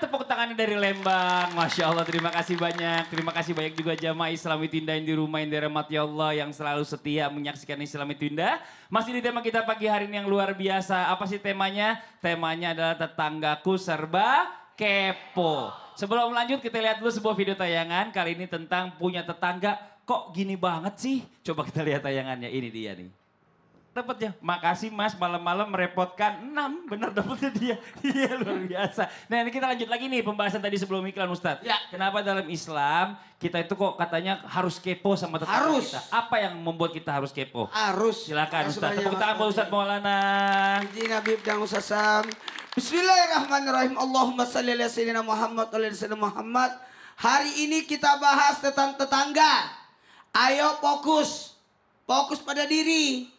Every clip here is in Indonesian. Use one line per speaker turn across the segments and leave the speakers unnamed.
tepuk tangannya dari Lembang. Masya Allah, terima kasih banyak. Terima kasih banyak juga jamaah Islami Tinda yang di rumah yang dirahmati Allah, yang selalu setia menyaksikan Islami Tinda. Masih di tema kita pagi hari ini yang luar biasa. Apa sih temanya? Temanya adalah tetanggaku serba kepo. Sebelum lanjut kita lihat dulu sebuah video tayangan. Kali ini tentang punya tetangga kok gini banget sih. Coba kita lihat tayangannya, ini dia nih. Dapatnya, makasih mas malam-malam merepotkan. 6, bener dapetnya dia. Iya luar biasa. Nah ini kita lanjut lagi nih pembahasan tadi sebelum iklan Ustadz.
Ya.
Kenapa dalam Islam kita itu kok katanya harus kepo sama tetangga kita? Apa yang membuat kita harus kepo?
Harus.
Silakan Ustadz, tepuk tangan buat Ustadz Maulana.
Izin Habib dan Ustaz Sam. Bismillahirrahmanirrahim. Allahumma salli ala sayyidina Muhammad wa ala sayyidina Muhammad. Hari ini kita bahas tentang tetangga. Ayo fokus. Fokus pada diri.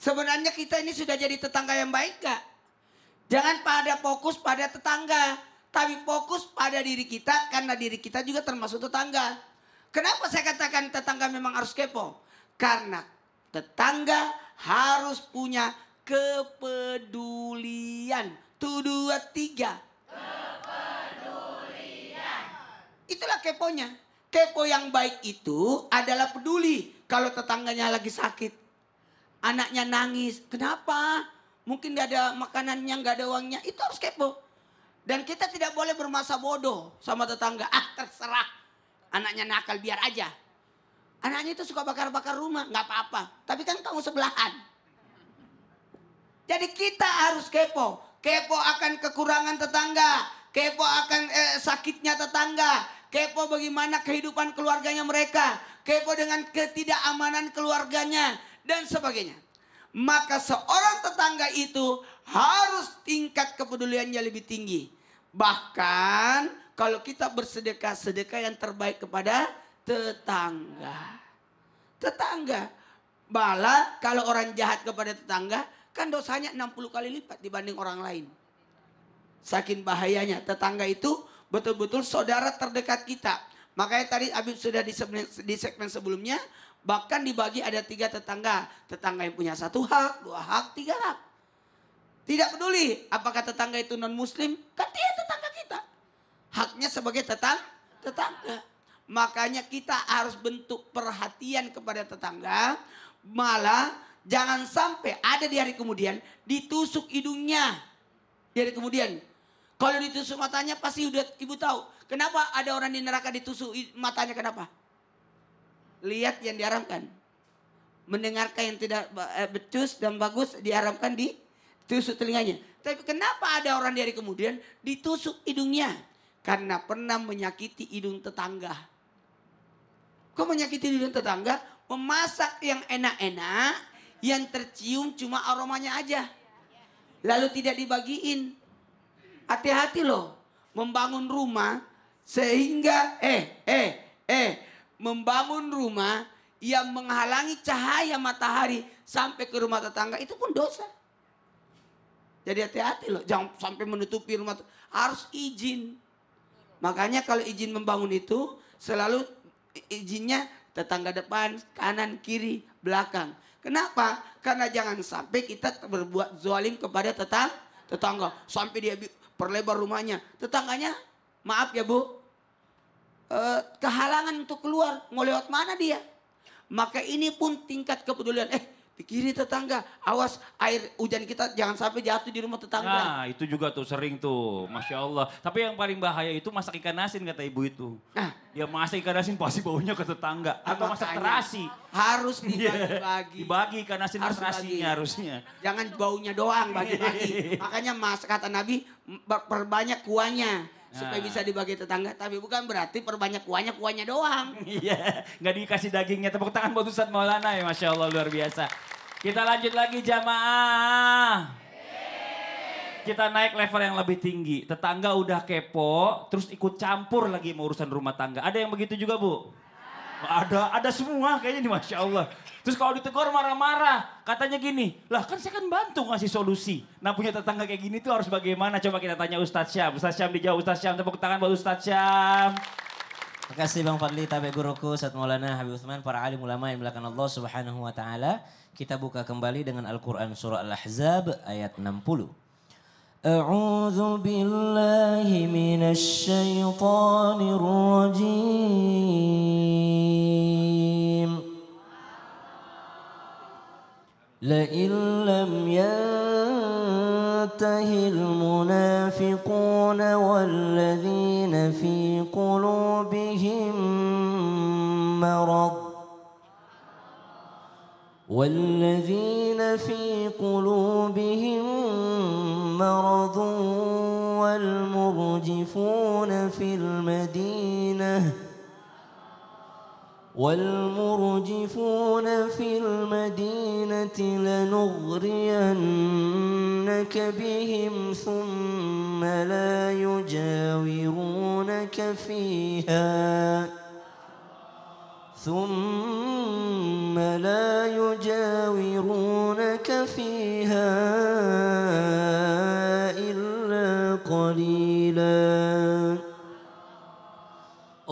Sebenarnya kita ini sudah jadi tetangga yang baik gak? Jangan pada fokus pada tetangga. Tapi fokus pada diri kita karena diri kita juga termasuk tetangga. Kenapa saya katakan tetangga memang harus kepo? Karena tetangga harus punya kepedulian. 1, 2, 3. Kepedulian. Itulah keponya. Kepo yang baik itu adalah peduli. Kalau tetangganya lagi sakit. Anaknya nangis, kenapa? Mungkin gak ada makanannya, gak ada uangnya. Itu harus kepo. Dan kita tidak boleh bermasa bodoh sama tetangga. Ah terserah, anaknya nakal biar aja. Anaknya itu suka bakar-bakar rumah, gak apa-apa. Tapi kan kamu sebelahan. Jadi kita harus kepo. Kepo akan kekurangan tetangga. Kepo akan sakitnya tetangga. Kepo bagaimana kehidupan keluarganya mereka. Kepo dengan ketidakamanan keluarganya. Dan sebagainya. Maka seorang tetangga itu harus tingkat kepeduliannya lebih tinggi. Bahkan kalau kita bersedekah, sedekah yang terbaik kepada tetangga. Tetangga. Bala kalau orang jahat kepada tetangga, kan dosanya 60 kali lipat dibanding orang lain. Saking bahayanya tetangga itu betul-betul saudara terdekat kita. Makanya tadi Habib sudah di segmen sebelumnya. Bahkan dibagi ada 3 tetangga. Tetangga yang punya 1 hak, 2 hak, 3 hak. Tidak peduli apakah tetangga itu non muslim. Kan dia tetangga kita. Haknya sebagai tetangga. Makanya kita harus bentuk perhatian kepada tetangga. Malah jangan sampai ada di hari kemudian ditusuk hidungnya. Di hari kemudian. Kalau ditusuk matanya pasti udah ibu tahu. Kenapa ada orang di neraka ditusuk matanya, kenapa? Lihat yang diharamkan. Mendengarkan yang tidak becus dan bagus diharamkan ditusuk telinganya. Tapi kenapa ada orang dari kemudian ditusuk hidungnya? Karena pernah menyakiti hidung tetangga. Kok menyakiti hidung tetangga? Memasak yang enak-enak, yang tercium cuma aromanya aja. Lalu tidak dibagiin. Hati-hati loh. Membangun rumah sehingga membangun rumah yang menghalangi cahaya matahari sampai ke rumah tetangga itu pun dosa. Jadi hati-hati loh, jangan sampai menutupi rumah. Harus izin. Makanya kalau izin membangun itu selalu izinnya tetangga depan, kanan, kiri, belakang. Kenapa? Karena jangan sampai kita berbuat zalim kepada tetangga. Sampai dia perlebar rumahnya. Tetangganya, maaf ya Bu. Kehalangan untuk keluar, mau lewat mana dia? Maka ini pun tingkat kepedulian. Pikirin tetangga, awas air hujan kita jangan sampai jatuh di rumah tetangga.
Nah itu juga tuh sering tuh, Masya Allah. Tapi yang paling bahaya itu masak ikan asin kata ibu itu. Ya masak ikan asin pasti baunya ke tetangga. Atau masak terasi.
Harus dibagi-bagi.
Dibagi ikan asin dan terasinya harusnya.
Jangan baunya doang bagi-bagi. Makanya kata Nabi perbanyak kuahnya. Supaya bisa dibagi tetangga. Tapi bukan berarti perbanyak kuahnya doang.
Iya, nggak dikasih dagingnya. Tepuk tangan buat Ustadz Maulana ya, Masya Allah luar biasa. Kita lanjut lagi jamaah. Kita naik level yang lebih tinggi. Tetangga udah kepo, terus ikut campur lagi mau urusan rumah tangga. Ada yang begitu juga Bu? Ada semua kayaknya nih Masya Allah. Terus kalau ditegur marah-marah, katanya gini, lah kan saya kan bantu ngasih solusi. Nah punya tetangga kayak gini tuh harus bagaimana? Coba kita tanya Ustadz Syam. Ustadz Syam dijawab, Ustadz Syam tepuk tangan buat Ustadz Syam.
Terima kasih Bang Fadli, tabi guruku, Ustadz Maulana, Habib Utsman, para alim ulama yang belakang Allah Subhanahu wa taala. Kita buka kembali dengan Al-Qur'an surah Al-Ahzab ayat 60. أعوذ بالله من الشيطان الرجيم لئن لم ينته المنافقون والذين في قلوبهم مرض والمرجفون في المدينة لنغرينك بهم ثم لا يجاورونك فيها إلا قليلا.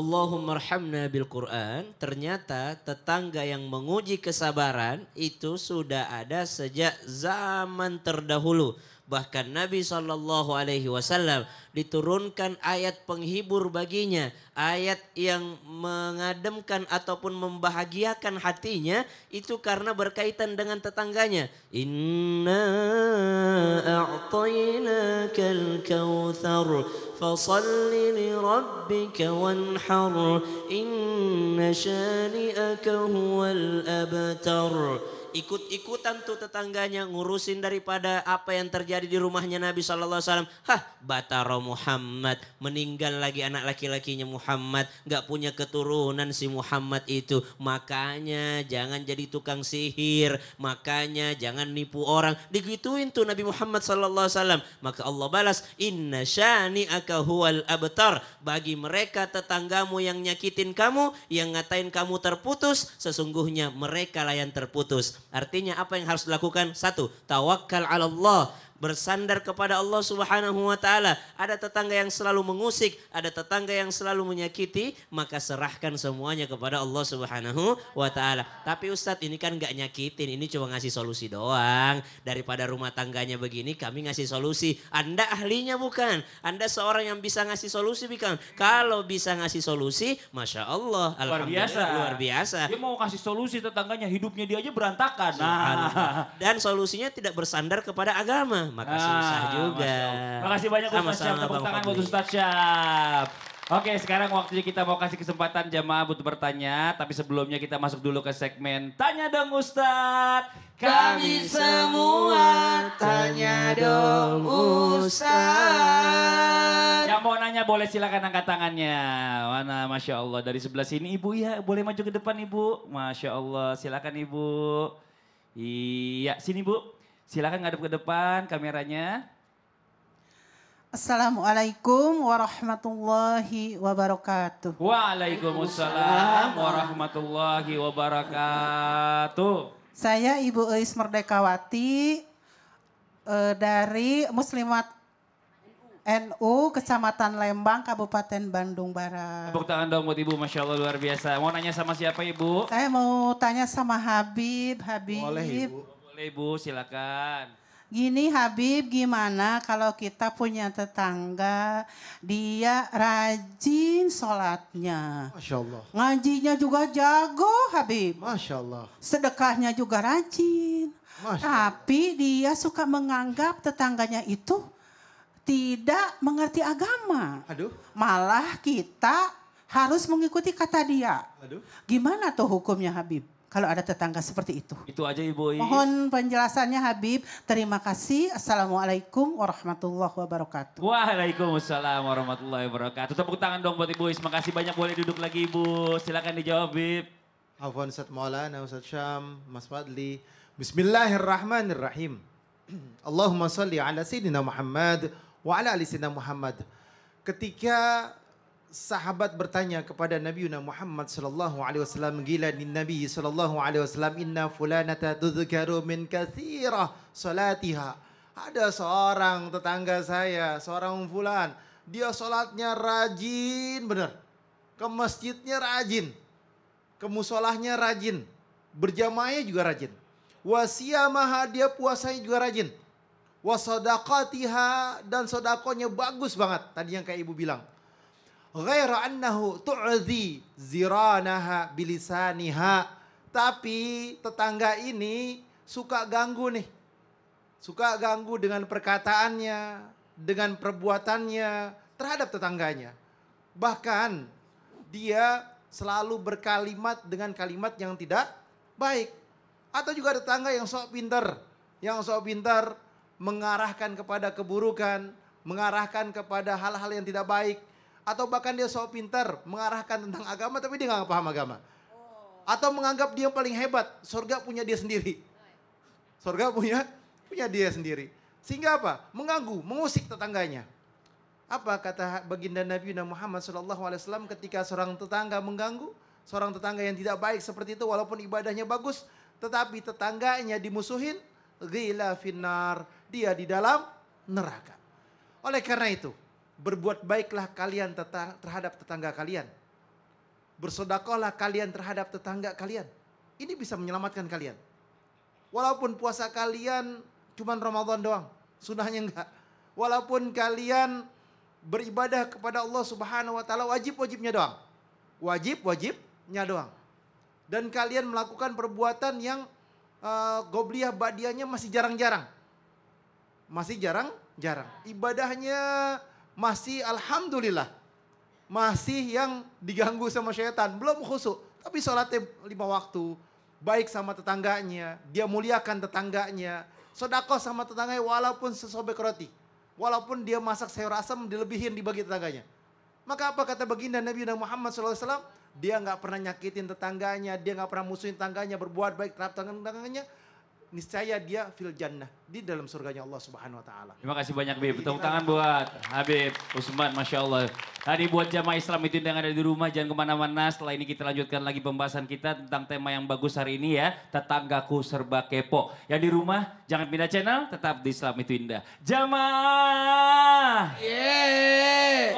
Allahumma arhamna bil Quran. Ternyata tetangga yang menguji kesabaran itu sudah ada sejak zaman terdahulu. Bahkan Nabi SAW diturunkan ayat penghibur baginya. Ayat yang mengademkan ataupun membahagiakan hatinya itu karena berkaitan dengan tetangganya. Inna a'tainakal kautsar fasalli li rabbika wanhar inna syani'aka huwal abtar. Ikut-ikutan tuh tetangganya ngurusin daripada apa yang terjadi di rumahnya Nabi SAW. Batara Muhammad, meninggal lagi anak laki-lakinya Muhammad, gak punya keturunan si Muhammad itu. Makanya jangan jadi tukang sihir, makanya jangan nipu orang. Digituin tuh Nabi Muhammad SAW. Maka Allah balas, inna syani'aka huwal abtar. Bagi mereka tetanggamu yang nyakitin kamu, yang ngatain kamu terputus, sesungguhnya mereka lah yang terputus. Artinya apa yang harus dilakukan? Satu, tawakkal 'ala Allah. Bersandar kepada Allah Subhanahu wa taala. Ada tetangga yang selalu mengusik, ada tetangga yang selalu menyakiti, maka serahkan semuanya kepada Allah Subhanahu wa taala. Tapi Ustadz ini kan gak nyakitin, ini cuma ngasih solusi doang. Daripada rumah tangganya begini kami ngasih solusi. Anda ahlinya bukan, Anda seorang yang bisa ngasih solusi bukan. Kalau bisa ngasih solusi, Masya Allah, Alhamdulillah luar biasa.
Dia mau kasih solusi tetangganya, hidupnya dia aja berantakan.
Dan solusinya tidak bersandar kepada agama. Maka susah juga.
Makasih banyak Ustaz Syam. Tepuk tangan buat Ustaz Syam. Oke, sekarang waktunya kita mau kasih kesempatan jamaah buat bertanya. Tapi sebelumnya kita masuk dulu ke segmen Tanya Dong Ustadz.
Kami semua tanya dong Ustaz.
Yang mau nanya boleh silakan angkat tangannya. Mana, Masya Allah. Dari sebelah sini Ibu ya, boleh maju ke depan Ibu. Masya Allah, silakan Ibu. Iya, sini Bu. Silakan ngadep ke depan kameranya.
Assalamualaikum warahmatullahi wabarakatuh.
Waalaikumsalam warahmatullahi wabarakatuh.
Saya Ibu Eis Merdekawati dari Muslimat NU Kecamatan Lembang, Kabupaten Bandung Barat.
Tepuk tangan dong buat Ibu, Masya Allah luar biasa. Mau nanya sama siapa Ibu?
Saya mau tanya sama Habib.
Boleh Ibu.
Ibu silakan.
Gini Habib, gimana kalau kita punya tetangga, dia rajin sholatnya.
Masya Allah.
Ngajinya juga jago Habib.
Masya Allah.
Sedekahnya juga rajin. Tapi dia suka menganggap tetangganya itu tidak mengerti agama.
Aduh.
Malah kita harus mengikuti kata dia.
Aduh.
Gimana tuh hukumnya Habib? Kalau ada tetangga seperti itu.
Itu aja Ibu.
Mohon penjelasannya Habib. Terima kasih. Assalamualaikum warahmatullahi wabarakatuh.
Waalaikumsalam warahmatullahi wabarakatuh. Tepuk tangan dong buat Ibu. Terima kasih banyak, boleh duduk lagi Ibu. Silakan dijawab Habib.
Afwan Ustaz Maulana, Ustaz Syam, Mas Fadli. Bismillahirrahmanirrahim. Allahumma salli ala Sayyidina Muhammad wa ala ali Sayyidina Muhammad. Ketika sahabat bertanya kepada Nabi Muhammad sallallahu alaihi wasallam, gila di Nabi sallallahu alaihi wasallam, inna fulanata tudhkaru min katsira salatiha. Ada seorang tetangga saya, seorang fulan, dia salatnya rajin benar. Ke masjidnya rajin. Ke musolahnya rajin. Berjamaahnya juga rajin. Wasiyamaha, dia puasanya juga rajin. wa sadaqatiha, dan sodakonya bagus banget. Tadi yang kayak ibu bilang. Ghaira annahu tu'zi ziranaha bilisaniha. Tapi tetangga ini suka ganggu nih. Suka ganggu dengan perkataannya, dengan perbuatannya terhadap tetangganya. Bahkan dia selalu berkalimat dengan kalimat yang tidak baik. Atau juga tetangga yang sok pintar. Yang sok pintar mengarahkan kepada keburukan, mengarahkan kepada hal-hal yang tidak baik. Atau bahkan dia sok pintar mengarahkan tentang agama tapi dia nggak paham agama. Atau menganggap dia paling hebat, surga punya dia sendiri. Surga punya dia sendiri. Sehingga apa? Mengganggu, mengusik tetangganya. Apa kata baginda Nabi Muhammad SAW ketika seorang tetangga mengganggu, seorang tetangga yang tidak baik seperti itu walaupun ibadahnya bagus, tetapi tetangganya dimusuhin, ghila finnar, dia di dalam neraka. Oleh karena itu, berbuat baiklah kalian terhadap tetangga kalian. Bersedekahlah kalian terhadap tetangga kalian. Ini bisa menyelamatkan kalian. Walaupun puasa kalian cuma Ramadan doang, sunahnya enggak. Walaupun kalian beribadah kepada Allah Subhanahu wa taala wajib-wajibnya doang. Wajib-wajibnya doang. Dan kalian melakukan perbuatan yang gobliyah ba'diyahnya masih jarang-jarang. Masih jarang-jarang. Ibadahnya masih alhamdulillah. Masih yang diganggu sama syaitan, belum khusyuk. Tapi sholatnya 5 waktu, baik sama tetangganya, dia muliakan tetangganya. Sedekah sama tetangganya walaupun sesobek roti. Walaupun dia masak sayur asam dilebihin dibagi tetangganya. Maka apa kata baginda Nabi Muhammad SAW? Dia nggak pernah nyakitin tetangganya, dia nggak pernah musuhin tetangganya, berbuat baik terhadap tetangganya. Niscaya dia fil jannah, di dalam surganya Allah Subhanahu wa taala.
Terima kasih banyak Habib. Tepuk tangan buat Habib Usman, Masya Allah. Tadi buat jamaah Islam itu yang ada di rumah, jangan kemana-mana. Setelah ini kita lanjutkan lagi pembahasan kita tentang tema yang bagus hari ini ya. Tetanggaku serba kepo. Yang di rumah jangan pindah channel, tetap di Islam itu Indah. Jamaah.
Yeah.